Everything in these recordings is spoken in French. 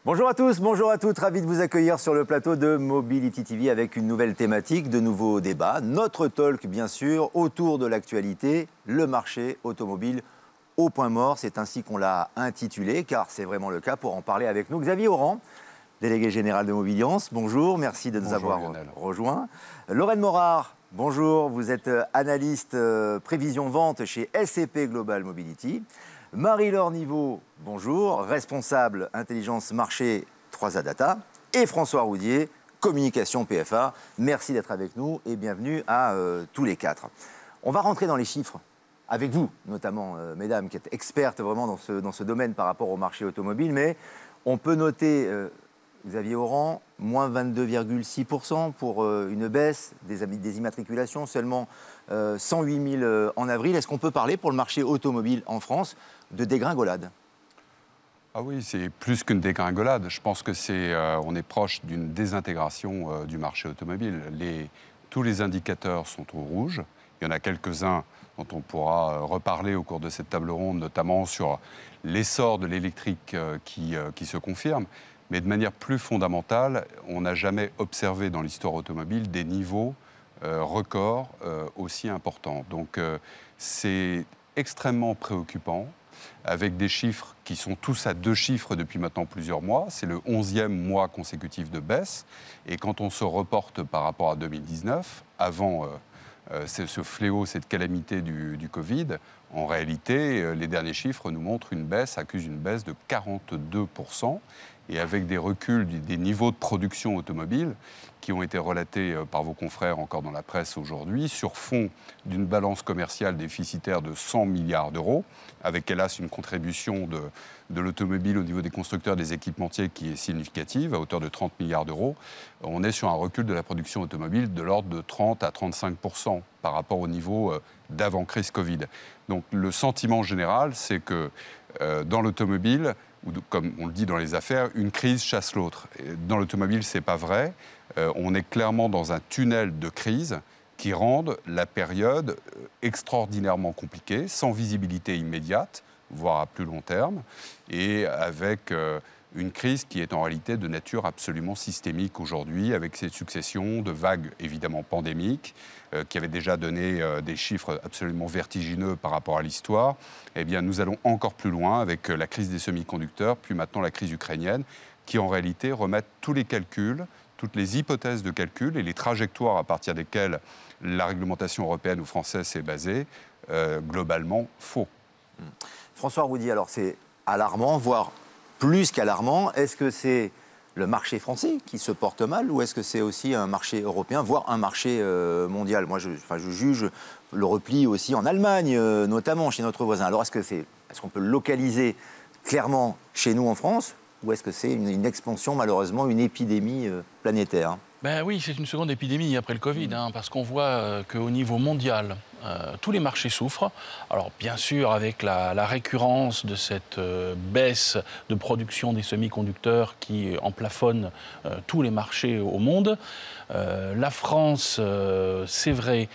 Bonjour à tous, bonjour à toutes, ravi de vous accueillir sur le plateau de Mobility TV avec une nouvelle thématique, de nouveaux débats. Notre talk, bien sûr, autour de l'actualité, le marché automobile au point mort. C'est ainsi qu'on l'a intitulé, car c'est vraiment le cas. Pour en parler avec nous, Xavier Auran, délégué général de Mobiliance. Bonjour, merci de nous avoir rejoints. Lorraine Morard, bonjour, vous êtes analyste prévision vente chez SCP Global Mobility. Marie-Laure Niveau, bonjour, responsable intelligence marché 3A Data. Et François Roudier, communication PFA. Merci d'être avec nous et bienvenue à tous les quatre. On va rentrer dans les chiffres, avec vous notamment, mesdames, qui êtes expertes vraiment dans ce domaine par rapport au marché automobile. Mais on peut noter, Xavier Auran, moins 22,6% pour une baisse des immatriculations, seulement 108 000 en avril. Est-ce qu'on peut parler pour le marché automobile en France de dégringolade? Ah oui, c'est plus qu'une dégringolade. Je pense que on est proche d'une désintégration du marché automobile. Tous les indicateurs sont au rouge. Il y en a quelques-uns dont on pourra reparler au cours de cette table ronde, notamment sur l'essor de l'électrique qui se confirme. Mais de manière plus fondamentale, on n'a jamais observé dans l'histoire automobile des niveaux records aussi importants. Donc c'est extrêmement préoccupant, avec des chiffres qui sont tous à 2 chiffres depuis maintenant plusieurs mois. C'est le 11e mois consécutif de baisse. Et quand on se reporte par rapport à 2019, avant ce fléau, cette calamité du Covid, en réalité, les derniers chiffres nous montrent accusent une baisse de 42%. Et avec des reculs des niveaux de production automobile qui ont été relatés par vos confrères encore dans la presse aujourd'hui, sur fond d'une balance commerciale déficitaire de 100 milliards d'euros, avec hélas une contribution de l'automobile au niveau des constructeurs, des équipementiers qui est significative, à hauteur de 30 milliards d'euros. On est sur un recul de la production automobile de l'ordre de 30 à 35% par rapport au niveau d'avant-crise Covid. Donc le sentiment général, c'est que dans l'automobile, ou comme on le dit dans les affaires, une crise chasse l'autre. Dans l'automobile, ce n'est pas vrai. On est clairement dans un tunnel de crise qui rendent la période extraordinairement compliquée, sans visibilité immédiate, voire à plus long terme, et avec une crise qui est en réalité de nature absolument systémique aujourd'hui, avec cette succession de vagues évidemment pandémiques, qui avaient déjà donné des chiffres absolument vertigineux par rapport à l'histoire. Eh bien, nous allons encore plus loin avec la crise des semi-conducteurs, puis maintenant la crise ukrainienne, qui en réalité remettent tous les calculs, toutes les hypothèses de calcul et les trajectoires à partir desquelles la réglementation européenne ou française s'est basée, globalement faux. François Roudier, alors c'est alarmant, voire plus qu'alarmant. Est-ce que c'est le marché français qui se porte mal ou est-ce que c'est aussi un marché européen, voire un marché mondial? Moi, je juge le repli aussi en Allemagne, notamment chez notre voisin. Alors, est-ce qu'on peut le localiser clairement chez nous en France ou est-ce que c'est une expansion, malheureusement, une épidémie planétaire? Ben oui, c'est une seconde épidémie après le Covid, parce qu'on voit qu'au niveau mondial, tous les marchés souffrent. Alors bien sûr, avec la récurrence de cette baisse de production des semi-conducteurs qui emplafonne tous les marchés au monde, la France, c'est vrai,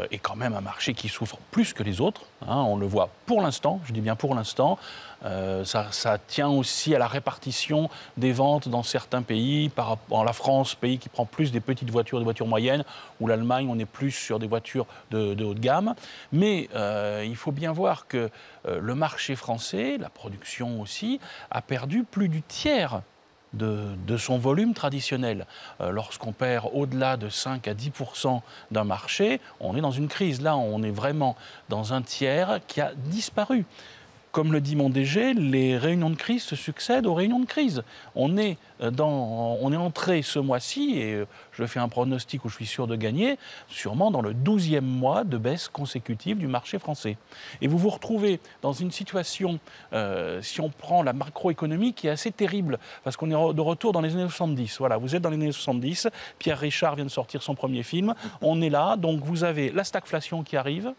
est quand même un marché qui souffre plus que les autres. On le voit pour l'instant, je dis bien pour l'instant. Ça tient aussi à la répartition des ventes dans certains pays, par rapport à la France, pays qui prend plus des petites voitures, des voitures moyennes, ou l'Allemagne, on est plus sur des voitures de haut de gamme. Mais il faut bien voir que le marché français, la production aussi, a perdu plus du tiers de son volume traditionnel. Lorsqu'on perd au-delà de 5 à 10% d'un marché, on est dans une crise. Là, on est vraiment dans un tiers qui a disparu. Comme le dit mon DG, les réunions de crise se succèdent aux réunions de crise. On est entré ce mois-ci, et je fais un pronostic où je suis sûr de gagner, sûrement dans le 12e mois de baisse consécutive du marché français. Et vous vous retrouvez dans une situation, si on prend la macroéconomie, qui est assez terrible, parce qu'on est de retour dans les années 70. Voilà, vous êtes dans les années 70, Pierre Richard vient de sortir son premier film, on est là, donc vous avez la stagflation qui arrive,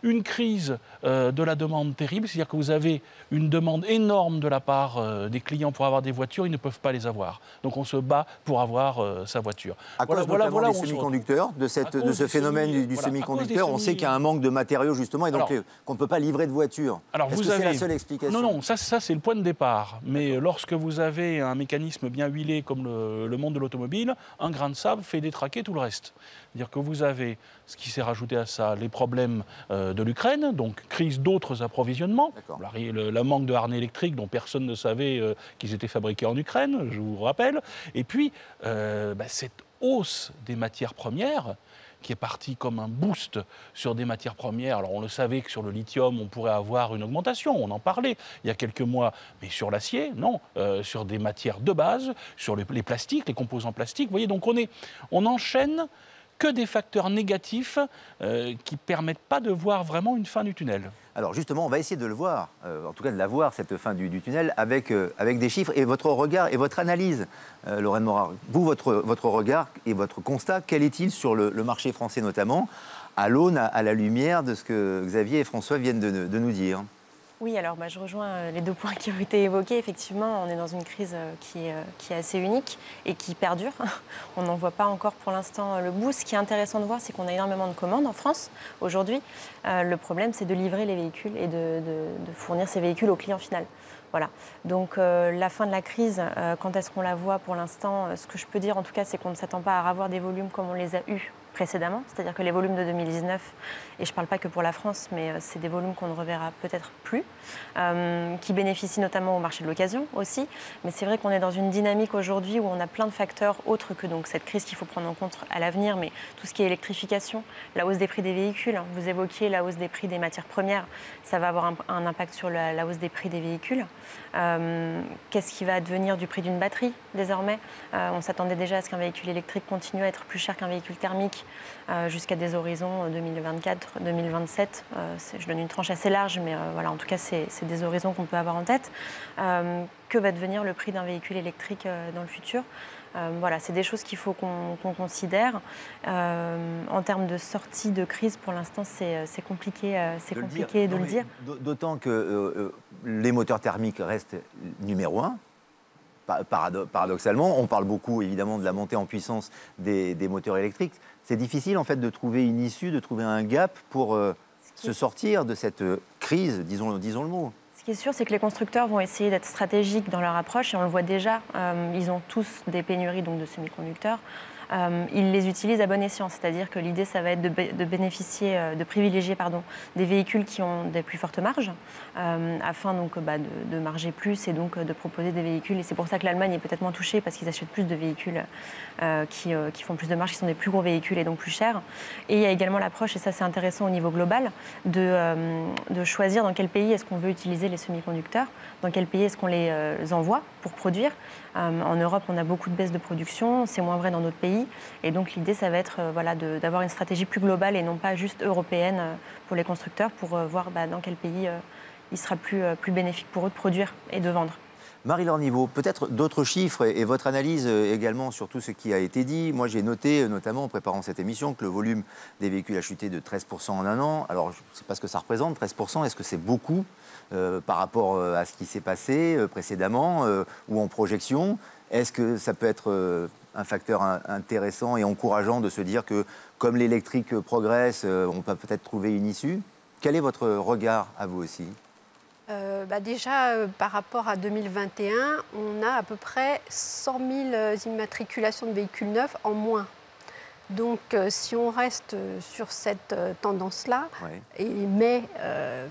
une crise de la demande terrible, c'est-à-dire que vous avez une demande énorme de la part des clients pour avoir des voitures, ils ne peuvent pas les avoir. Donc on se bat pour avoir sa voiture. À cause notamment des semi-conducteurs, de ce phénomène du voilà, semi-conducteur, on sait qu'il y a un manque de matériaux justement et donc qu'on ne peut pas livrer de voitures. Est-ce que c'est la seule explication? Non, ça c'est le point de départ. Mais lorsque vous avez un mécanisme bien huilé comme le monde de l'automobile, un grain de sable fait détraquer tout le reste. C'est-à-dire que vous avez, ce qui s'est rajouté à ça, les problèmes de l'Ukraine, donc crise d'autres approvisionnements, le manque de harnais électriques dont personne ne savait qu'ils étaient fabriqués en Ukraine, je vous rappelle, et puis cette hausse des matières premières qui est partie comme un boost sur des matières premières. Alors on le savait que sur le lithium, on pourrait avoir une augmentation, on en parlait il y a quelques mois, mais sur l'acier, non, sur des matières de base, sur les plastiques, les composants plastiques. Vous voyez, donc on enchaîne que des facteurs négatifs qui ne permettent pas de voir vraiment une fin du tunnel. Alors justement, on va essayer de le voir, en tout cas de la voir, cette fin du tunnel, avec des chiffres et votre regard et votre analyse, Lorraine Morard. Vous, votre regard et votre constat, quel est-il sur le marché français notamment, à l'aune, à la lumière de ce que Xavier et François viennent de nous dire? Oui, alors je rejoins les deux points qui ont été évoqués. Effectivement, on est dans une crise qui est assez unique et qui perdure. On n'en voit pas encore pour l'instant le bout. Ce qui est intéressant de voir, c'est qu'on a énormément de commandes en France aujourd'hui. Le problème, c'est de livrer les véhicules et de fournir ces véhicules au client final. Voilà. Donc la fin de la crise, quand est-ce qu'on la voit pour l'instant? Ce que je peux dire en tout cas, c'est qu'on ne s'attend pas à avoir des volumes comme on les a eus précédemment, c'est-à-dire que les volumes de 2019, et je ne parle pas que pour la France, mais c'est des volumes qu'on ne reverra peut-être plus, qui bénéficient notamment au marché de l'occasion aussi. Mais c'est vrai qu'on est dans une dynamique aujourd'hui où on a plein de facteurs autres que donc cette crise qu'il faut prendre en compte à l'avenir, mais tout ce qui est électrification, la hausse des prix des véhicules, vous évoquiez la hausse des prix des matières premières, ça va avoir un impact sur la hausse des prix des véhicules. Qu'est-ce qui va advenir du prix d'une batterie désormais? On s'attendait déjà à ce qu'un véhicule électrique continue à être plus cher qu'un véhicule thermique jusqu'à des horizons 2024-2027. Je donne une tranche assez large, mais voilà, en tout cas, c'est des horizons qu'on peut avoir en tête. Que va devenir le prix d'un véhicule électrique dans le futur? Voilà, c'est des choses qu'il faut qu'on considère. En termes de sortie de crise, pour l'instant, c'est compliqué, de le dire. D'autant que les moteurs thermiques restent numéro un. Paradoxalement, on parle beaucoup évidemment de la montée en puissance des moteurs électriques. C'est difficile en fait de trouver une issue, de trouver un gap pour se sortir de cette crise, disons le mot. Ce qui est sûr, c'est que les constructeurs vont essayer d'être stratégiques dans leur approche et on le voit déjà. Ils ont tous des pénuries donc, de semi-conducteurs. Ils les utilisent à bon escient, c'est-à-dire que l'idée, ça va être de privilégier des véhicules qui ont des plus fortes marges, afin donc de marger plus et donc de proposer des véhicules. Et c'est pour ça que l'Allemagne est peut-être moins touchée parce qu'ils achètent plus de véhicules qui font plus de marge, qui sont des plus gros véhicules et donc plus chers. Et il y a également l'approche, et ça c'est intéressant au niveau global, de choisir dans quel pays est-ce qu'on veut utiliser les semi-conducteurs, dans quel pays est-ce qu'on les envoie pour produire. En Europe, on a beaucoup de baisse de production, c'est moins vrai dans d'autres pays. Et donc l'idée, ça va être d'avoir une stratégie plus globale et non pas juste européenne pour les constructeurs, pour voir dans quel pays il sera plus bénéfique pour eux de produire et de vendre. Marie-Laure Niveau, peut-être d'autres chiffres et votre analyse également sur tout ce qui a été dit. Moi, j'ai noté, notamment en préparant cette émission, que le volume des véhicules a chuté de 13% en un an. Alors, je ne sais pas ce que ça représente, 13%. Est-ce que c'est beaucoup par rapport à ce qui s'est passé précédemment ou en projection? Est-ce que ça peut être un facteur intéressant et encourageant de se dire que, comme l'électrique progresse, on peut peut-être trouver une issue? Quel est votre regard à vous aussi? Déjà, par rapport à 2021, on a à peu près 100 000 immatriculations de véhicules neufs en moins. Donc, si on reste sur cette tendance-là, ouais. Mais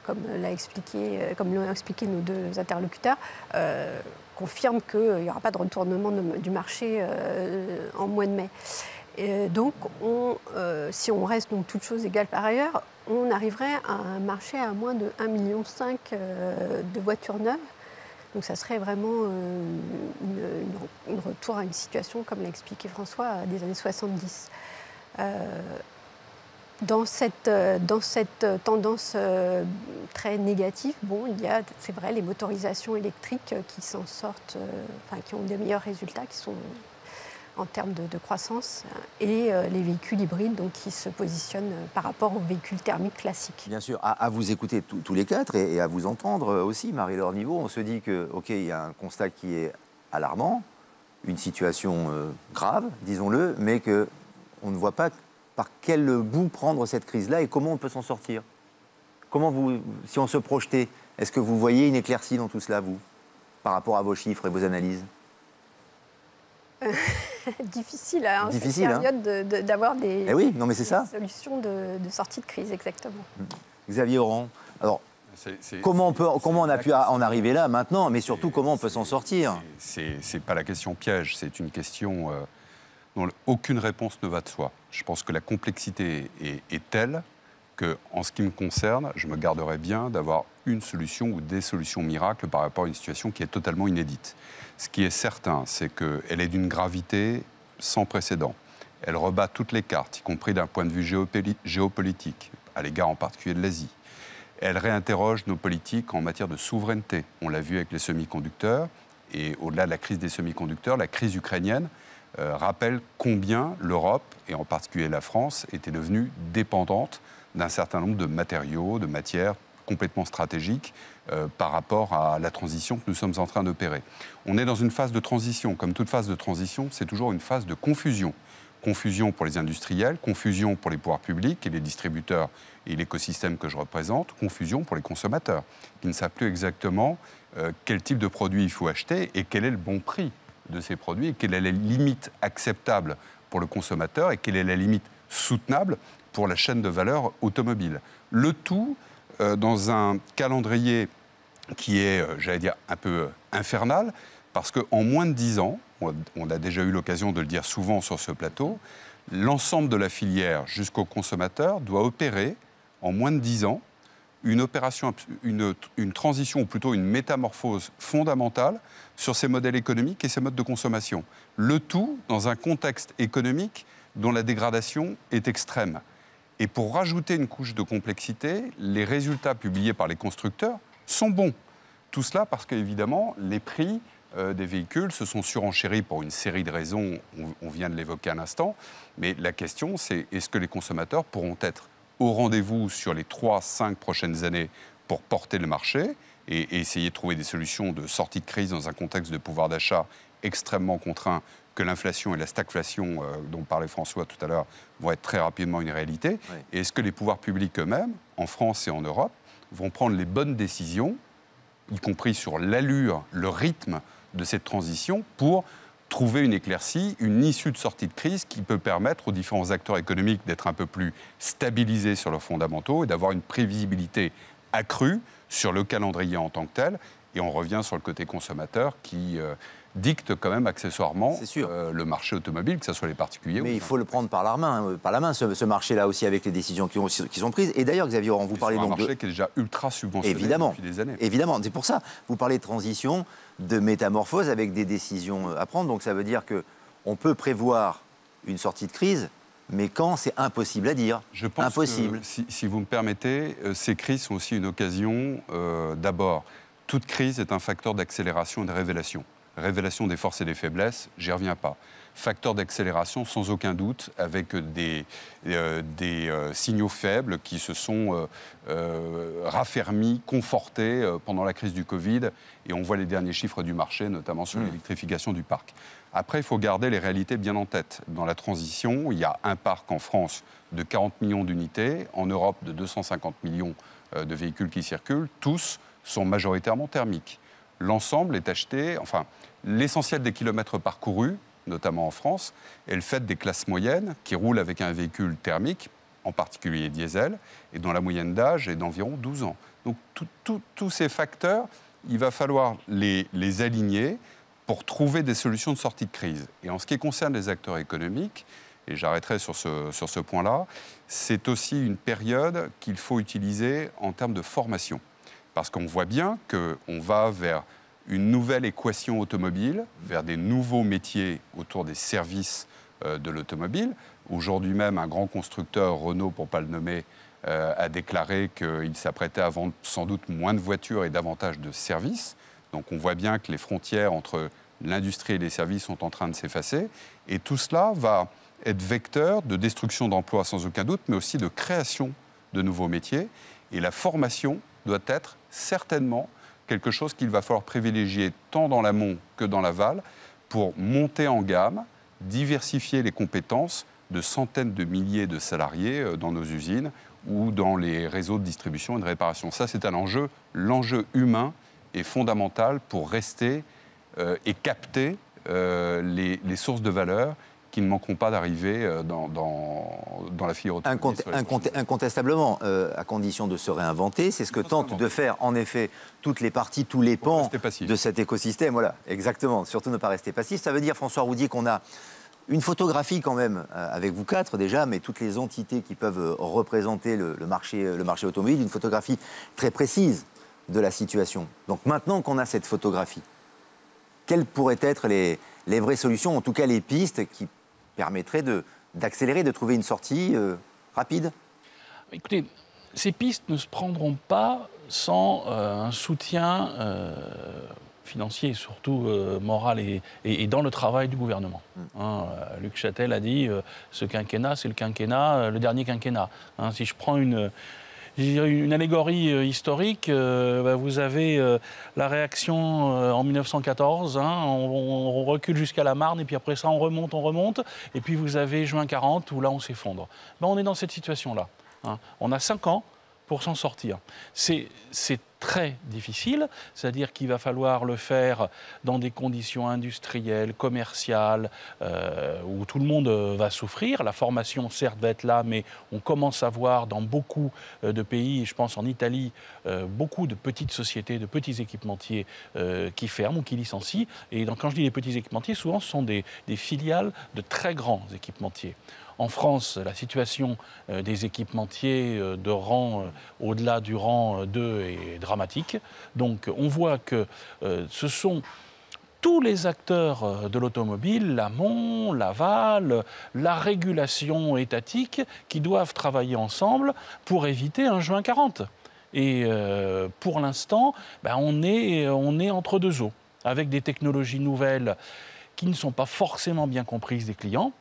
comme l'ont expliqué nos deux interlocuteurs, confirme qu'il n'y aura pas de retournement du marché en mois de mai. Donc, si on reste donc toutes choses égales par ailleurs, on arriverait à un marché à moins de 1,5 million de voitures neuves. Donc ça serait vraiment un retour à une situation, comme l'a expliqué François, des années 70. Dans cette tendance très négative, il y a, c'est vrai, les motorisations électriques qui s'en sortent, qui ont des meilleurs résultats, qui sont en termes de croissance, et les véhicules hybrides donc, qui se positionnent par rapport aux véhicules thermiques classiques. Bien sûr, à vous écouter tous les quatre et à vous entendre aussi, Marie-Laure Niveau, on se dit que, OK, il y a un constat qui est alarmant, une situation grave, disons-le, mais qu'on ne voit pas par quel bout prendre cette crise-là et comment on peut s'en sortir. Comment vous, si on se projetait, est-ce que vous voyez une éclaircie dans tout cela, vous, par rapport à vos chiffres et vos analyses? Difficile, hein, Difficile, cette période d'avoir des, solutions de sortie de crise, exactement. Xavier Oran, alors, comment on a pu en arriver là maintenant, mais surtout comment on peut s'en sortir? C'est pas la question piège, c'est une question dont aucune réponse ne va de soi. Je pense que la complexité est telle que, en ce qui me concerne, je me garderais bien d'avoir une solution ou des solutions miracles par rapport à une situation qui est totalement inédite. Ce qui est certain, c'est qu'elle est d'une gravité sans précédent. Elle rebat toutes les cartes, y compris d'un point de vue géopolitique, à l'égard en particulier de l'Asie. Elle réinterroge nos politiques en matière de souveraineté. On l'a vu avec les semi-conducteurs, et au-delà de la crise des semi-conducteurs, la crise ukrainienne rappelle combien l'Europe, et en particulier la France, était devenue dépendante d'un certain nombre de matériaux, de matières complètement stratégiques par rapport à la transition que nous sommes en train d'opérer. On est dans une phase de transition. Comme toute phase de transition, c'est toujours une phase de confusion. Confusion pour les industriels, confusion pour les pouvoirs publics et les distributeurs et l'écosystème que je représente, confusion pour les consommateurs, qui ne savent plus exactement quel type de produit il faut acheter et quel est le bon prix de ces produits, et quelle est la limite acceptable pour le consommateur et quelle est la limite soutenable pour la chaîne de valeur automobile. Le tout dans un calendrier qui est, j'allais dire, un peu infernal, parce qu'en moins de 10 ans, on a déjà eu l'occasion de le dire souvent sur ce plateau, l'ensemble de la filière jusqu'au consommateur doit opérer, en moins de 10 ans, une transition, ou plutôt une métamorphose fondamentale sur ces modèles économiques et ces modes de consommation. Le tout dans un contexte économique dont la dégradation est extrême. Et pour rajouter une couche de complexité, les résultats publiés par les constructeurs sont bons. Tout cela parce qu'évidemment, les prix des véhicules se sont surenchéris pour une série de raisons, on vient de l'évoquer à l'instant, mais la question c'est, est-ce que les consommateurs pourront être au rendez-vous sur les 3-5 prochaines années pour porter le marché et essayer de trouver des solutions de sortie de crise dans un contexte de pouvoir d'achat extrêmement contraint, que l'inflation et la stagflation dont parlait François tout à l'heure vont être très rapidement une réalité. Oui. Et est-ce que les pouvoirs publics eux-mêmes, en France et en Europe, vont prendre les bonnes décisions, y compris sur l'allure, le rythme de cette transition, pour trouver une éclaircie, une issue de sortie de crise qui peut permettre aux différents acteurs économiques d'être un peu plus stabilisés sur leurs fondamentaux et d'avoir une prévisibilité accrue sur le calendrier en tant que tel. Et on revient sur le côté consommateur qui dicte quand même accessoirement le marché automobile, que ce soit les particuliers. Mais il faut le prendre par la main, ce marché-là aussi, avec les décisions qui sont prises. Et d'ailleurs, Xavier Oran, vous parlez donc de... un marché qui est déjà ultra subventionné depuis des années. Évidemment, c'est pour ça. Vous parlez de transition, de métamorphose avec des décisions à prendre. Donc ça veut dire qu'on peut prévoir une sortie de crise, mais quand, c'est impossible à dire. Je pense impossible. Que, si vous me permettez, ces crises sont aussi une occasion, d'abord, toute crise est un facteur d'accélération et de révélation. Révélation des forces et des faiblesses, j'y reviens pas. Facteur d'accélération, sans aucun doute, avec des signaux faibles qui se sont raffermis, confortés pendant la crise du Covid. Et on voit les derniers chiffres du marché, notamment sur l'électrification du parc. Après, il faut garder les réalités bien en tête. Dans la transition, il y a un parc en France de 40 millions d'unités, en Europe de 250 millions de véhicules qui circulent. Tous sont majoritairement thermiques. L'ensemble est acheté, enfin, l'essentiel des kilomètres parcourus, notamment en France, est le fait des classes moyennes qui roulent avec un véhicule thermique, en particulier diesel, et dont la moyenne d'âge est d'environ 12 ans. Donc tous ces facteurs, il va falloir les aligner pour trouver des solutions de sortie de crise. Et en ce qui concerne les acteurs économiques, et j'arrêterai sur ce point-là, c'est aussi une période qu'il faut utiliser en termes de formation. Parce qu'on voit bien qu'on va vers une nouvelle équation automobile, vers des nouveaux métiers autour des services de l'automobile. Aujourd'hui même, un grand constructeur, Renault pour ne pas le nommer, a déclaré qu'il s'apprêtait à vendre sans doute moins de voitures et davantage de services. Donc on voit bien que les frontières entre l'industrie et les services sont en train de s'effacer. Et tout cela va être vecteur de destruction d'emplois sans aucun doute, mais aussi de création de nouveaux métiers. Et la formation doit être certainement quelque chose qu'il va falloir privilégier tant dans l'amont que dans l'aval pour monter en gamme, diversifier les compétences de centaines de milliers de salariés dans nos usines ou dans les réseaux de distribution et de réparation. Ça, c'est un enjeu. L'enjeu humain est fondamental pour rester et capter les sources de valeur qui ne manqueront pas d'arriver dans la filière automobile. Incontestablement, à condition de se réinventer, c'est ce que tentent de faire en effet toutes les parties, tous les pans de cet écosystème. Voilà, exactement, surtout ne pas rester passif. Ça veut dire, François Roudier, qu'on a une photographie quand même, avec vous quatre déjà, mais toutes les entités qui peuvent représenter le marché automobile, une photographie très précise de la situation. Donc maintenant qu'on a cette photographie, quelles pourraient être les vraies solutions, en tout cas les pistes qui permettraient d'accélérer, de trouver une sortie rapide? Écoutez, ces pistes ne se prendront pas sans un soutien financier, surtout moral et dans le travail du gouvernement. Luc Châtel a dit ce quinquennat, c'est le quinquennat, le dernier quinquennat. Si je prends une allégorie historique, vous avez la réaction en 1914, on recule jusqu'à la Marne, et puis après ça, on remonte, et puis vous avez juin 40, où là, on s'effondre. On est dans cette situation-là. On a 5 ans pour s'en sortir. C'est très difficile, c'est-à-dire qu'il va falloir le faire dans des conditions industrielles, commerciales, où tout le monde va souffrir. La formation, certes, va être là, mais on commence à voir dans beaucoup de pays, je pense en Italie, beaucoup de petites sociétés, de petits équipementiers qui ferment ou qui licencient. Et quand je dis les petits équipementiers, souvent ce sont des filiales de très grands équipementiers. En France, la situation des équipementiers de rang au-delà du rang 2 est dramatique. Donc on voit que ce sont tous les acteurs de l'automobile, l'amont, l'aval, la régulation étatique, qui doivent travailler ensemble pour éviter un juin 40. Et pour l'instant, on est entre deux eaux, avec des technologies nouvelles qui ne sont pas forcément bien comprises des clients.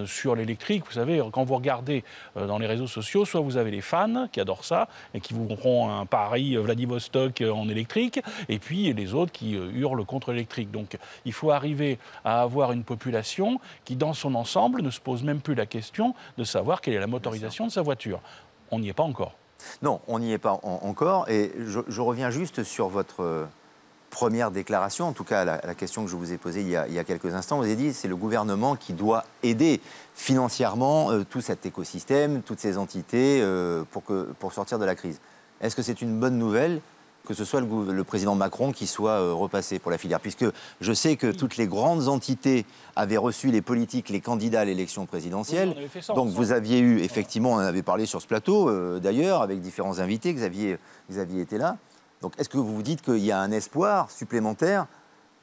Sur l'électrique, vous savez, quand vous regardez dans les réseaux sociaux, soit vous avez les fans qui adorent ça et qui vous feront un Paris-Vladivostok en électrique, et puis les autres qui hurlent contre l'électrique. Donc il faut arriver à avoir une population qui, dans son ensemble, ne se pose même plus la question de savoir quelle est la motorisation de sa voiture. On n'y est pas encore. Non, on n'y est pas encore. Et je reviens juste sur votre première déclaration, en tout cas la question que je vous ai posée il y a quelques instants. Vous avez dit que c'est le gouvernement qui doit aider financièrement tout cet écosystème, toutes ces entités pour sortir de la crise. Est-ce que c'est une bonne nouvelle que ce soit le président Macron qui soit repassé pour la filière? Puisque je sais que toutes les grandes entités avaient reçu les politiques, les candidats à l'élection présidentielle. Oui, donc vous aviez eu, effectivement, on en avait parlé sur ce plateau d'ailleurs, avec différents invités, Xavier était là. Donc est-ce que vous vous dites qu'il y a un espoir supplémentaire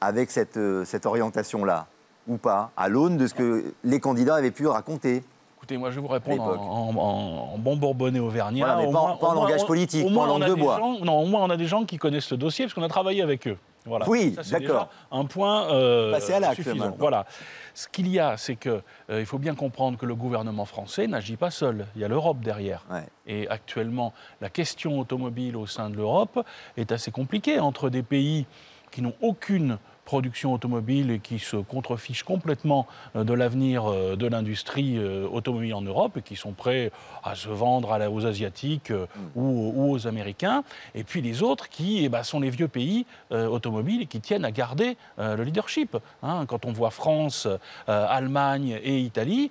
avec cette orientation-là, ou pas, à l'aune de ce que les candidats avaient pu raconter? Écoutez, moi je vais vous répondre en bon bourbonnais auvergnat. Voilà, mais pas en langage politique, pas en langue de bois. Au moins on a des gens qui connaissent ce dossier, parce qu'on a travaillé avec eux. Voilà. Oui, d'accord. Déjà un point passer à l'acte suffisant. maintenant. Voilà. Ce qu'il y a, c'est qu'il faut bien comprendre que le gouvernement français n'agit pas seul. Il y a l'Europe derrière. Ouais. Et actuellement, la question automobile au sein de l'Europe est assez compliquée entre des pays qui n'ont aucune production automobile et qui se contrefichent complètement de l'avenir de l'industrie automobile en Europe et qui sont prêts à se vendre aux Asiatiques ou aux Américains. Et puis les autres qui sont les vieux pays automobiles et qui tiennent à garder le leadership. Quand on voit France, Allemagne et Italie,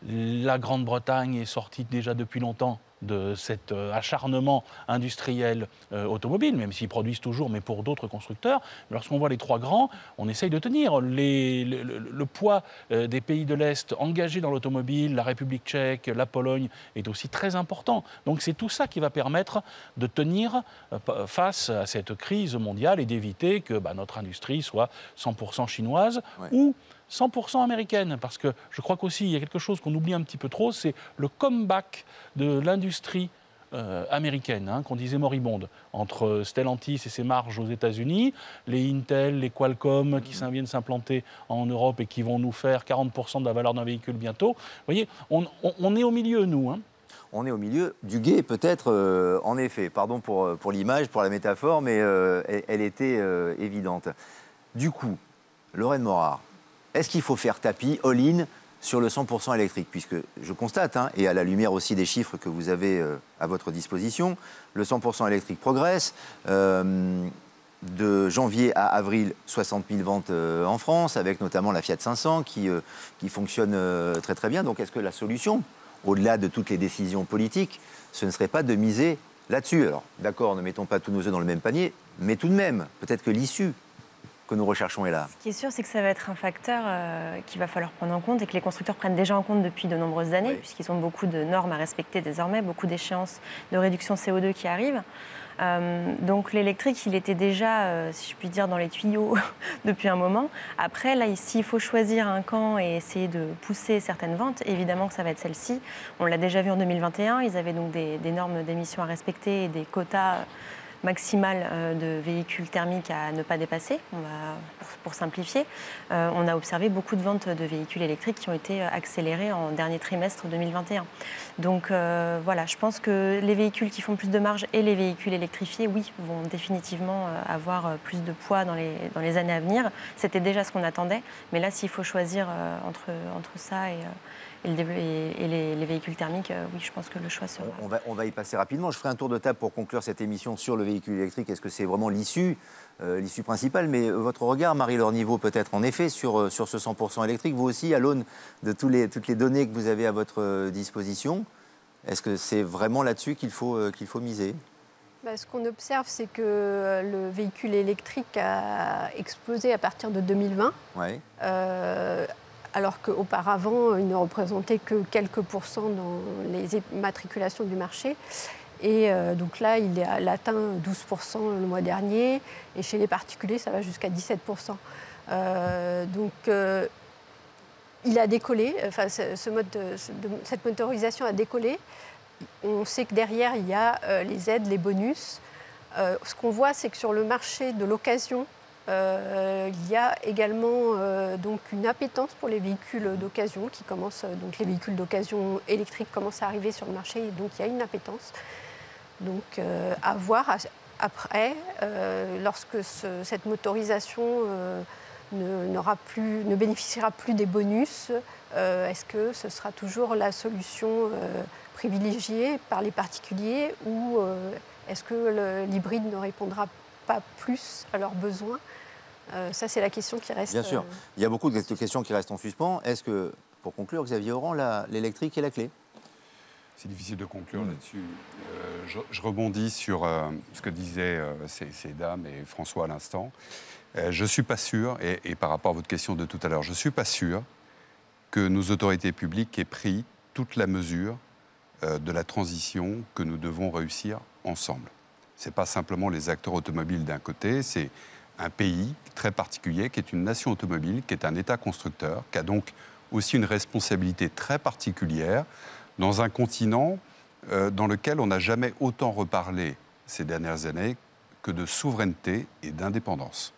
la Grande-Bretagne est sortie déjà depuis longtemps de cet acharnement industriel automobile, même s'ils produisent toujours, mais pour d'autres constructeurs. Lorsqu'on voit les trois grands, on essaye de tenir. Le poids des pays de l'Est engagés dans l'automobile, la République tchèque, la Pologne, est aussi très important. Donc c'est tout ça qui va permettre de tenir face à cette crise mondiale et d'éviter que notre industrie soit 100% chinoise ou 100% américaine, parce que je crois qu'aussi il y a quelque chose qu'on oublie un petit peu trop, c'est le comeback de l'industrie américaine, qu'on disait moribonde, entre Stellantis et ses marges aux États-Unis, les Intel, les Qualcomm qui viennent s'implanter en Europe et qui vont nous faire 40% de la valeur d'un véhicule bientôt. Vous voyez, on est au milieu, nous. On est au milieu du gué, peut-être, en effet. Pardon pour l'image, pour la métaphore, mais elle était évidente. Du coup, Lorraine Morard, est-ce qu'il faut faire tapis, all-in, sur le 100% électrique? Puisque je constate, et à la lumière aussi des chiffres que vous avez à votre disposition, le 100% électrique progresse. De janvier à avril, 60 000 ventes en France, avec notamment la Fiat 500 qui fonctionne très très bien. Donc est-ce que la solution, au-delà de toutes les décisions politiques, ce ne serait pas de miser là-dessus? Alors d'accord, ne mettons pas tous nos œufs dans le même panier, mais tout de même, peut-être que l'issue que nous recherchons est là. Ce qui est sûr, c'est que ça va être un facteur qu'il va falloir prendre en compte et que les constructeurs prennent déjà en compte depuis de nombreuses années, oui, puisqu'ils ont beaucoup de normes à respecter désormais, beaucoup d'échéances de réduction CO2 qui arrivent. Donc l'électrique, il était déjà, si je puis dire, dans les tuyaux depuis un moment. Après, là, s'il faut choisir un camp et essayer de pousser certaines ventes, évidemment que ça va être celle-ci. On l'a déjà vu en 2021, ils avaient donc des normes d'émissions à respecter et des quotas maximale de véhicules thermiques à ne pas dépasser, pour simplifier. On a observé beaucoup de ventes de véhicules électriques qui ont été accélérées en dernier trimestre 2021. Donc voilà, je pense que les véhicules qui font plus de marge et les véhicules électrifiés, oui, vont définitivement avoir plus de poids dans les années à venir. C'était déjà ce qu'on attendait, mais là, s'il faut choisir entre ça et les véhicules thermiques, oui, je pense que le choix sera... On va y passer rapidement. Je ferai un tour de table pour conclure cette émission sur le véhicule électrique. Est-ce que c'est vraiment l'issue principale? Mais votre regard, Marie-Laure Niveau, peut-être en effet sur ce 100% électrique, vous aussi, à l'aune de toutes les données que vous avez à votre disposition, est-ce que c'est vraiment là-dessus qu'il faut miser? Ce qu'on observe, c'est que le véhicule électrique a explosé à partir de 2020. Ouais. Alors qu'auparavant, il ne représentait que quelques pourcents dans les immatriculations du marché. Et donc là, il atteint 12% le mois dernier. Et chez les particuliers, ça va jusqu'à 17%. Il a décollé. Enfin, cette motorisation a décollé. On sait que derrière, il y a les aides, les bonus. Ce qu'on voit, c'est que sur le marché de l'occasion, il y a également donc une appétence pour les véhicules d'occasion qui commencent. Donc les véhicules d'occasion électriques commencent à arriver sur le marché, et donc il y a une appétence. Donc à voir après, lorsque cette motorisation ne bénéficiera plus des bonus, est-ce que ce sera toujours la solution privilégiée par les particuliers, ou est-ce que l'hybride ne répondra pas plus à leurs besoins? Ça, c'est la question qui reste... Bien sûr. Il y a beaucoup de questions qui restent en suspens. Est-ce que, pour conclure, Xavier Oran, l'électrique est la clé? C'est difficile de conclure là-dessus. Je rebondis sur ce que disaient ces dames et François à l'instant. Je ne suis pas sûr, et par rapport à votre question de tout à l'heure, je ne suis pas sûr que nos autorités publiques aient pris toute la mesure de la transition que nous devons réussir ensemble. Ce n'est pas simplement les acteurs automobiles d'un côté, c'est un pays très particulier qui est une nation automobile, qui est un État constructeur, qui a donc aussi une responsabilité très particulière dans un continent dans lequel on n'a jamais autant reparlé ces dernières années que de souveraineté et d'indépendance.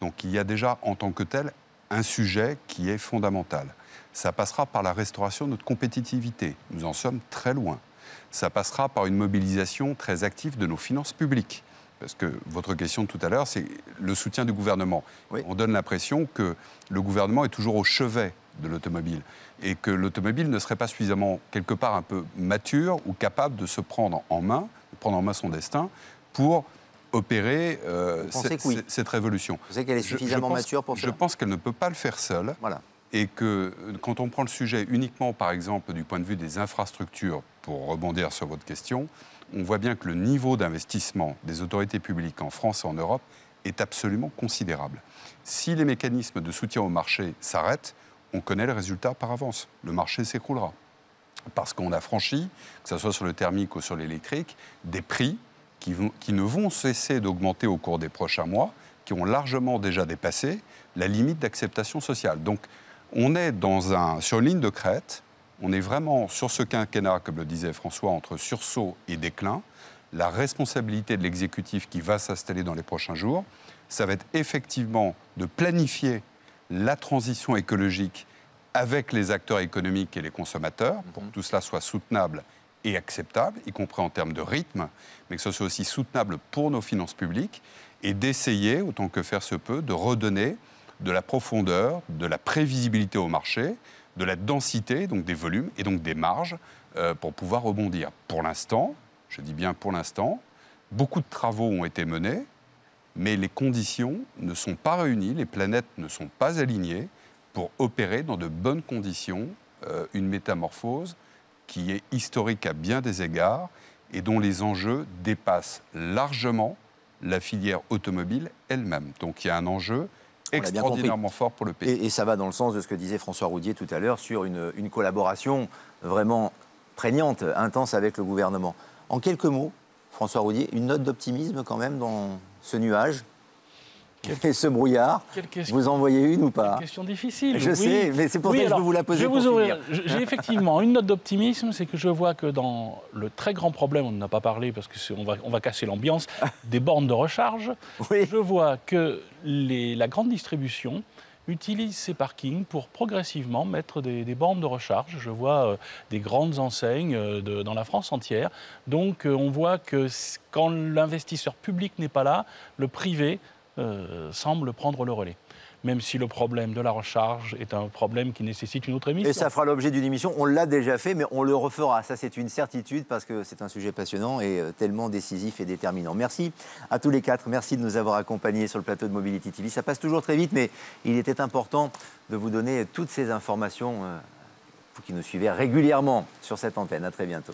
Donc il y a déjà en tant que tel un sujet qui est fondamental. Ça passera par la restauration de notre compétitivité. Nous en sommes très loin. Ça passera par une mobilisation très active de nos finances publiques. Parce que votre question de tout à l'heure, c'est le soutien du gouvernement. Oui. On donne l'impression que le gouvernement est toujours au chevet de l'automobile et que l'automobile ne serait pas suffisamment, quelque part, un peu mature ou capable de se prendre en main, de prendre en main son destin pour opérer cette révolution. Vous savez qu'elle est suffisamment mature pour ça? Je pense qu'elle ne peut pas le faire seule. Voilà. Et que quand on prend le sujet uniquement, par exemple, du point de vue des infrastructures, pour rebondir sur votre question, on voit bien que le niveau d'investissement des autorités publiques en France et en Europe est absolument considérable. Si les mécanismes de soutien au marché s'arrêtent, on connaît le résultat par avance. Le marché s'écroulera. Parce qu'on a franchi, que ce soit sur le thermique ou sur l'électrique, des prix qui ne vont cesser d'augmenter au cours des prochains mois, qui ont largement déjà dépassé la limite d'acceptation sociale. Donc, on est sur une ligne de crête. On est vraiment sur ce quinquennat, comme le disait François, entre sursaut et déclin. La responsabilité de l'exécutif qui va s'installer dans les prochains jours, ça va être effectivement de planifier la transition écologique avec les acteurs économiques et les consommateurs, pour que tout cela soit soutenable et acceptable, y compris en termes de rythme, mais que ce soit aussi soutenable pour nos finances publiques, et d'essayer, autant que faire se peut, de redonner de la profondeur, de la prévisibilité au marché, de la densité, donc des volumes et donc des marges pour pouvoir rebondir. Pour l'instant, je dis bien pour l'instant, beaucoup de travaux ont été menés, mais les conditions ne sont pas réunies, les planètes ne sont pas alignées pour opérer dans de bonnes conditions une métamorphose qui est historique à bien des égards et dont les enjeux dépassent largement la filière automobile elle-même. Donc il y a un enjeu extraordinairement fort pour le pays. Et ça va dans le sens de ce que disait François Roudier tout à l'heure sur une collaboration vraiment prégnante, intense avec le gouvernement. En quelques mots, François Roudier, une note d'optimisme quand même dans ce nuage et ce brouillard. Vous en voyez une ou pas? Une question difficile. Je sais, mais c'est pour ça que je veux vous la poser. J'ai effectivement une note d'optimisme, c'est que je vois que dans le très grand problème, on n'en a pas parlé parce qu'on va casser l'ambiance, des bornes de recharge, oui. Je vois que la grande distribution utilise ces parkings pour progressivement mettre des bornes de recharge. Je vois des grandes enseignes dans la France entière. Donc on voit que quand l'investisseur public n'est pas là, le privé semble prendre le relais. Même si le problème de la recharge est un problème qui nécessite une autre émission. Et ça fera l'objet d'une émission. On l'a déjà fait, mais on le refera. Ça, c'est une certitude parce que c'est un sujet passionnant et tellement décisif et déterminant. Merci à tous les quatre. Merci de nous avoir accompagnés sur le plateau de Mobility TV. Ça passe toujours très vite, mais il était important de vous donner toutes ces informations pour qui nous suivez régulièrement sur cette antenne. À très bientôt.